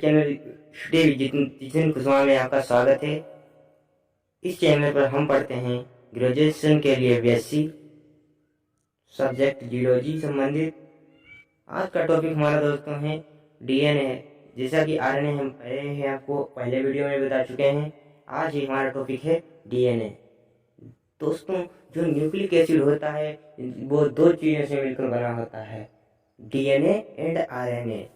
Channel Jitin Kushwaha में आपका स्वागत है। इस चैनल पर हम पढ़ते हैं ग्रेजुएशन के लिए बीएससी सब्जेक्ट जियोलॉजी संबंधित। आज का टॉपिक हमारा दोस्तों है डीएनए। जैसा कि आरएनए हम आपको पहले वीडियो में बता चुके हैं, आज ही हमारा टॉपिक है डीएनए। दोस्तों, जो न्यूक्लिक एसिड होता है वो दो चीज़ों से मिलकर बना होता है, डीएनए एंड आरएनए।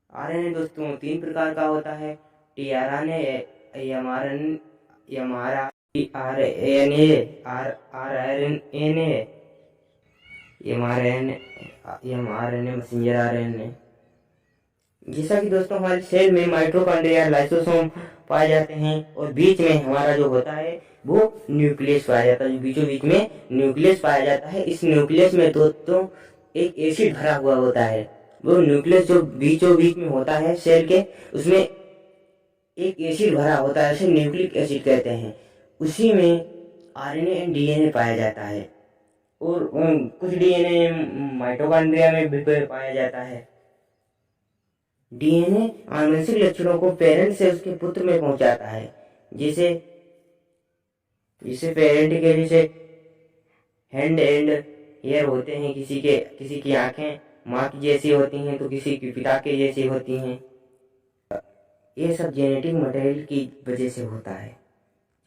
आरएनए दोस्तों तीन प्रकार का होता है, टीआरएनए, एमआरएनए, मैसेंजर आरएनए। जैसा कि दोस्तों हमारे सेल में माइटोकॉन्ड्रिया, लाइसोसोम पाए जाते हैं और बीच में हमारा जो होता है वो न्यूक्लियस पाया जाता है। बीचों बीच में न्यूक्लियस पाया जाता है। इस न्यूक्लियस में दोस्तों एक एसिड भरा हुआ होता है। वो न्यूक्लियस जो बीचों बीच में होता है सेल के, उसमें एक एसिड भरा होता है, उसे न्यूक्लिक एसिड कहते हैं। उसी में आरएनए एंड डीएनए पाया जाता है और कुछ डीएनए माइटोकॉन्ड्रिया में भी पाया जाता है। डीएनए आनुवंशिक लक्षणों को पेरेंट से उसके पुत्र में पहुंचाता है। जिसे पेरेंट के जैसे हैंड एंड हेयर होते हैं, किसी की आंखें माँ की जैसी होती हैं तो किसी की पिता के जैसी होती हैं। ये सब जेनेटिक मटेरियल की वजह से होता है।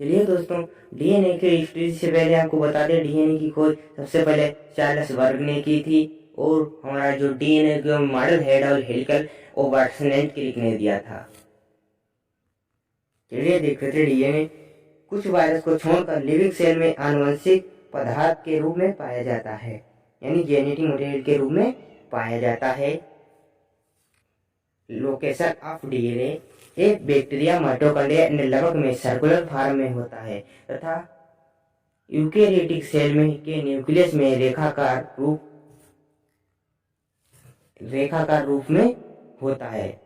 चलिए दोस्तों, डीएनए की हिस्ट्री से पहले आपको बता दें, डीएनए की खोज सबसे पहले चार्ल्स वर्ग ने की थी और हमारा जो डीएनए का मॉडल हेड और हेलिकल वो वाटसन क्रिक ने दिया था। चलिए देखते थे डीएनए कुछ वायरस को छोड़कर लिविंग सेल में आनुवंशिक पदार्थ के रूप में पाया जाता है, यानी जेनेटिक मटेरियल के रूप में पाया जाता है। लोकेशन ऑफ डीएनए एक बैक्टीरिया, माइटोकॉन्ड्रिया एंड लगभग में सर्कुलर फॉर्म में होता है तथा यूकेरियोटिक सेल में के न्यूक्लियस में रेखाकार रूप में होता है।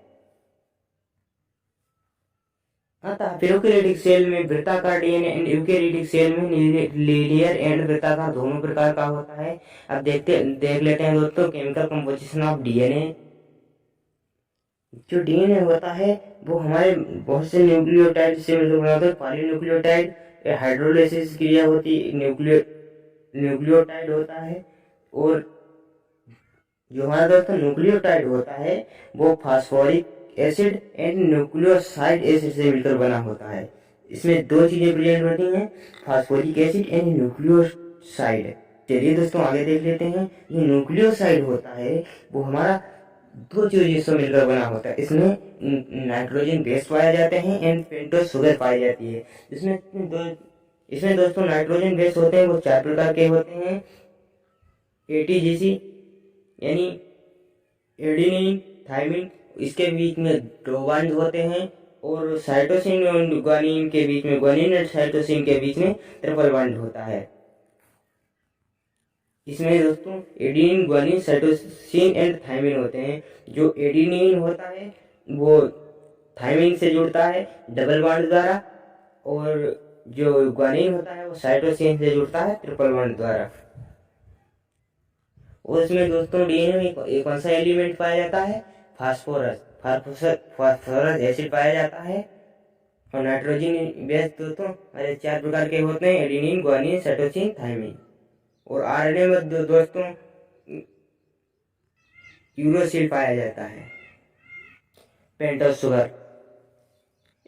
अतः प्रोकैरियोटिक सेल में वृत्ताकार डीएनए एंड यूकेरियोटिक सेल में लीनियर एंड वृत्ताकार दोनों प्रकार का होता है। अब देख लेते हैं दोस्तों केमिकल कंपोजिशन ऑफ डीएनए। जो डीएनए होता है वो हमारे बहुत से न्यूक्लियोटाइड से मिलकर बना होता है। पॉलीन्यूक्लियोटाइड हाइड्रोलाइसिस क्रिया होती न्यूक्लियोटाइड होता है, और जो हमारा दोस्तों न्यूक्लियोटाइड होता है वो phosphoric acid and nucleoside acid से मिलकर बना होता है। इसमें दो चीजें प्रेजेंट होती हैं, फास्फोरिक एसिड एंड न्यूक्लियोसाइड। चलिए दोस्तों आगे देख लेते हैं। ये न्यूक्लियोसाइड होता है वो हमारा दो चीजों से मिलकर बना होता है। इसमें नाइट्रोजन बेस पाए जाते हैं एंड पेंटोज शुगर पाई जाती है। इसमें दोस्तों नाइट्रोजन बेस होते हैं वो चार प्रकार के होते हैं। एटीजीसी यानी एडेनिन थाइमिन, इसके बीच में दो बॉन्ड होते हैं, और साइटोसिन और ग्वानिन के बीच में, ग्वानिन और साइटोसिन के बीच में ट्रिपल बॉन्ड होता है। इसमें दोस्तों adenine, guanine, cytosine and thymine होते हैं। जो एडेनिन होता है वो थाइमिन से जुड़ता है डबल बॉन्ड द्वारा, और जो ग्वानिन होता है वो साइटोसिन से जुड़ता है ट्रिपल बॉन्ड द्वारा। और इसमें दोस्तों डीएनए में कौन सा एलिमेंट पाया जाता है? फास्फोरस एसिड पाया जाता है। और नाइट्रोजन बेस दोस्तों चार प्रकार के होते हैं, एडेनिन, ग्वानिन, साइटोसिन, थाइमिन। और आरएनए में दोस्तों यूरोसिल पाया जाता है। पेंटोज शुगर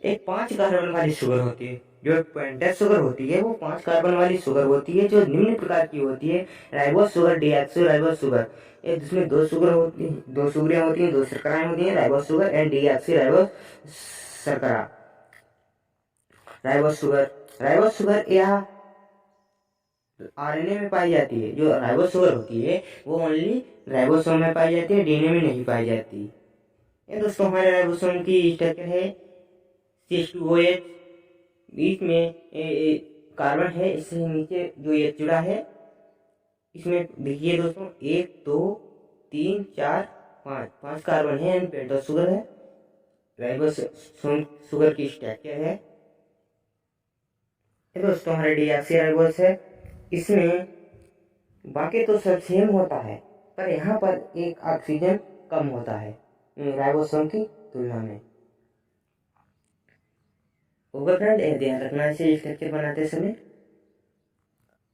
एक 5 कार्बन वाली शुगर होती है। जो पेंटोज शुगर होती है वो 5 कार्बन वाली शुगर होती है, जो निम्न प्रकार की होती है। Ribose sugar, deoxyribose sugar. जिसमें दो शुगरियां होती हैं, दो शर्कराएं होती हैं, राइबोस शुगर एंड डीऑक्सीराइबोस शर्करा। राइबोस शुगर यह आरएनए में पाई जाती है। जो राइबोस शुगर होती है वो ओनली राइबोसोम में पाई जाती है, डीएनए में नहीं पाई जाती। ये दोस्तों हमारे राइबोसोम की स्ट्रक्चर है CH2OH, बीच में कार्बन है, इससे नीचे जो ये जुड़ा है, इसमें देखिए दोस्तों 1 2 3 4 5 कार्बन है। पेंटोज शुगर है, राइबोसोम शुगर की स्ट्रक्चर है। ये दोस्तों हमारे डीऑक्सीराइबोस है। इसमें बाकी तो सब सेम होता है, पर यहाँ पर एक ऑक्सीजन कम होता है, राइबोसोम की तुलना में। ओके फ्रेंड, एक ध्यान रखना इसे स्ट्रक्चर बनाते समय।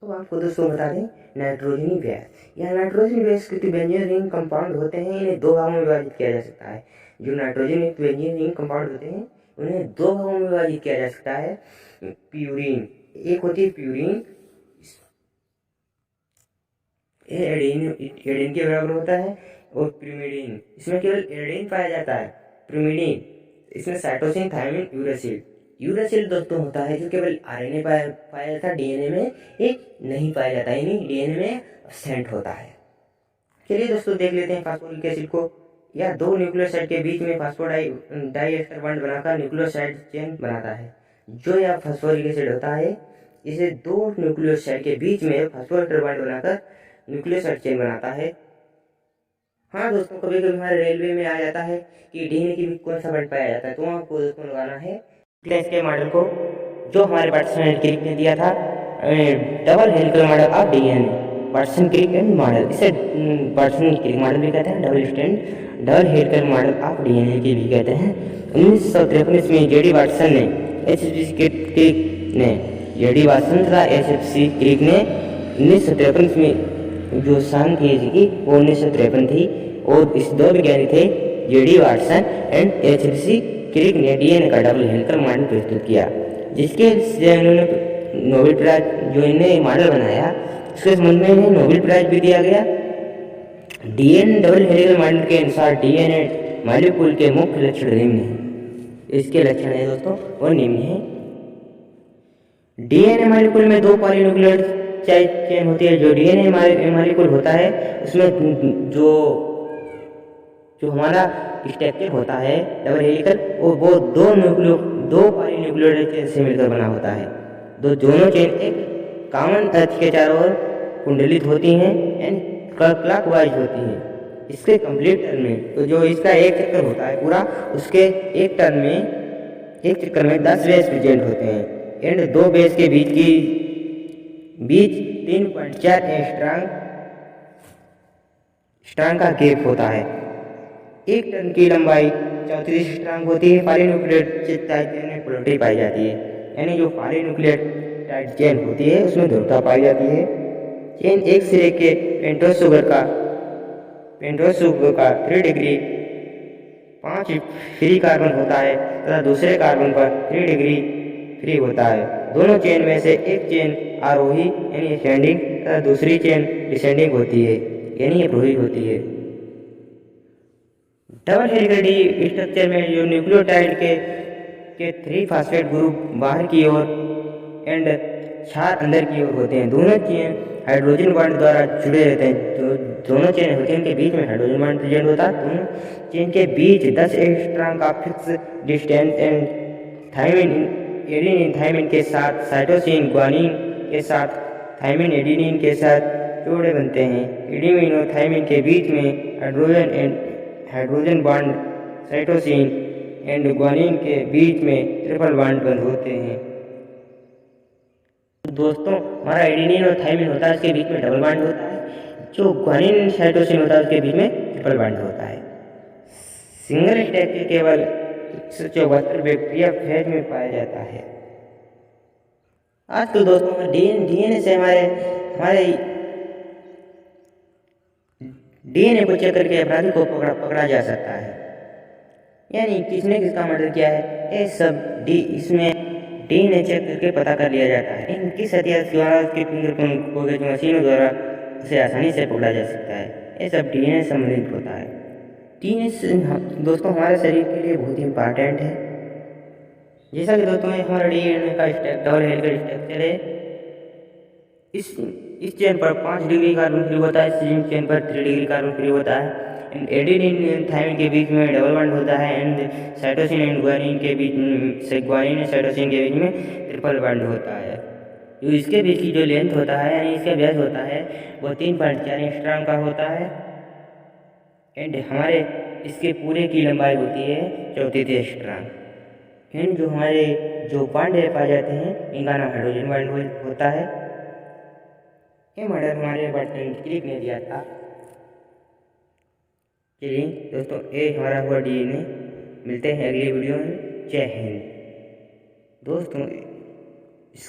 तो आपको दोस्तों बता दें, नाइट्रोजनी गैस या नाइट्रोजन गैस के बेंजीन रिंग कंपाउंड होते हैं, इन्हें दो भागों में विभाजित किया जा सकता है। जो नाइट्रोजन युक्त बेंजीन रिंग कंपाउंड होते हैं उन्हें दो भागों में विभाजित किया जा सकता है। प्यूरीन, एक होती है प्यूरीन, एडेन के बराबर होता है, और प्यूरिडीन, इसमें केवल एडेन पाया जाता है। प्यूरिडीन, इसमें साइटोसिन, थायमिन, यूरेसिल। यूरेसिल दोस्तों होता है जो केवल आरएनए पाया जाता है, डीएनए में एक नहीं पाया जाता, यानी डीएनए में एब्सेंट होता है। चलिए दोस्तों देख लेते हैं फास्फोरिक एसिड को। या दो न्यूक्लियोसाइड के बीच में फास्फोडाइएस्टर बॉन्ड बनाकर न्यूक्लियोसाइड चेन बनाता है। जो यह फास्फोरिक एसिड होता है इसे दो न्यूक्लियोसाइड के बीच में फास्फोडाइएस्टर बॉन्ड बनाकर न्यूक्लियोसाइड चेन बनाता है। हाँ दोस्तों, कभी कभी हमारे रेलवे में आ जाता है कि डीएनए की भी कौन सा बॉन्ड पाया जाता है, तो आपको दोस्तों लगाना है इसके मॉडल को जो हमारे वाटसन क्रिक ने दिया था, double helical model of DNA, Watson Crick and model. इसे वाटसन क्रिक मॉडल भी कहते हैं, double helical model of DNA के भी कहते हैं। 1953 में जेडी वाटसन ने जेडी वाटसन तथा एसएफसी क्रिक ने 1953 में जो शांत की थी वो 1953 थी, और इस दो वैज्ञानिक थे JD Watson and SFC Crick ने डीएनए का डबल हेलिकल मॉडल प्रस्तुत किया, जिसके से उन्होंने नोबेल प्राइज, जो इन्हें मॉडल बनाया उसके संबंध में इन्हें नोबेल प्राइज भी दिया गया। डीएनए डबल हेलिकल मॉडल के अनुसार डीएनए मॉलिक्यूल के मुख्य लक्षण निम्न हैं। इसके लक्षण है दोस्तों वो निम्न है। डीएनए मॉलिक्यूल में दो पॉलीन्यूक्लियोटाइड चेन होती है। जो डीएनए मॉलिक्यूल होता है उसमें जो हमारा स्ट्रक्चर होता है डबल हेलिकल, वो दो पॉलीन्यूक्लियोटाइड चेन से मिलकर बना होता है। दोनों चेन एक कॉमन अर्थ के चारों ओर कुंडलित होती हैं एंड क्लॉकवाइज होती हैं। इसके कंप्लीट टर्न में, तो जो इसका एक चक्कर होता है पूरा, उसके एक चक्कर में 10 बेस प्रेजेंट होते हैं एंड दो बेस के बीच 3.4 स्ट्रैंड का गैप होता है। एक टर्न की लंबाई 34 स्ट्रैंड होती है। पॉलीन्यूक्लियोटाइड चेन में पोलैरिटी पाई जाती है, यानी जो पॉलीन्यूक्लियोटाइड चेन होती है उसमें ध्रुवता पाई जाती है। चेन एक सिरे के पेंटोज शुगर का 3 डिग्री 5 फ्री कार्बन होता है तथा दूसरे कार्बन पर 3 डिग्री फ्री होता है। दोनों चेन में से एक चेन आरोही यानी असेंडिंग तथा दूसरी चेन डिसेंडिंग होती है, यानी अवरोही होती है। डबल हेलिकल डी स्ट्रक्चर में जो न्यूक्लियोटाइड के 3 फास्फेट ग्रुप बाहर की ओर एंड 4 अंदर की ओर होते हैं। दोनों चेन हाइड्रोजन बॉन्ड द्वारा जुड़े रहते हैं। जो दोनों चेन होते हैं उनके बीच में हाइड्रोजन बॉन्ड प्रेजेंट होता है। दोनों चेन के बीच 10 एंगस्ट्रॉम का fix distance and adenine thymine के साथ साइटोसिन ग्वानिन के साथ थायमिन एडेनिन के साथ जोड़े बनते हैं। एडेनिन और थायमिन के बीच में hydrogen bond cytosine and guanine के बीच में ट्रिपल बॉन्ड बंद होते हैं। दोस्तों, हमारा एडेनिन और थायमिन होता है, इसके बीच में डबल बॉन्ड होता है। जो ग्वानिन साइटोसिन होता है उसके बीच में ट्रिपल बॉन्ड होता है। सिंगल स्ट्रक्चर केवल 174 बैक्टीरिया फेज में पाया जाता है। आज तो दोस्तों डीएनए से हमारे डीएनए को चेक करके अपराधी को पकड़ा जा सकता है, यानी किसने किसका मर्डर किया है ये सब इसमें डीएनए चेक करके पता कर लिया जाता है। इन किस हथियार द्वारा उसके फिंगरप्रिंट को मशीनों द्वारा उसे आसानी से पकड़ा जा सकता है। ये सब डीएनए संबंधित होता है। डीएनए दोस्तों हमारे शरीर के लिए बहुत ही इम्पॉर्टेंट है। जैसा कि दोस्तों हमारा डीएनए का डबल हेलिकल स्ट्रक्चर है। इस चेन पर 5 डिग्री कार्बन फ्री होता है, इस चेन पर 3 डिग्री कार्बन फ्री होता है। एंड एडेनिन थायमिन के बीच में डबल बॉन्ड होता है एंड साइटोसिन एंड ग्वानिन के बीच से ग्वानिन और साइटोसिन के बीच में ट्रिपल बॉन्ड होता है। जो इसके बीच की जो लेंथ होता है यानी इसका व्यास होता है वो 3.4 एंगस्ट्रॉम का होता है एंड हमारे इसके पूरे की लंबाई होती है 34 एंगस्ट्रॉम। एंड जो हमारे बॉन्ड पाए जाते हैं इनका नाम हाइड्रोजन बॉन्ड होता है। ये मॉडल हमारे वाटसन क्रिक ने दिया था। चलिए दोस्तों, ये हमारा हुआ DNA। मिलते हैं अगली वीडियो में। जय हिंद दोस्तों।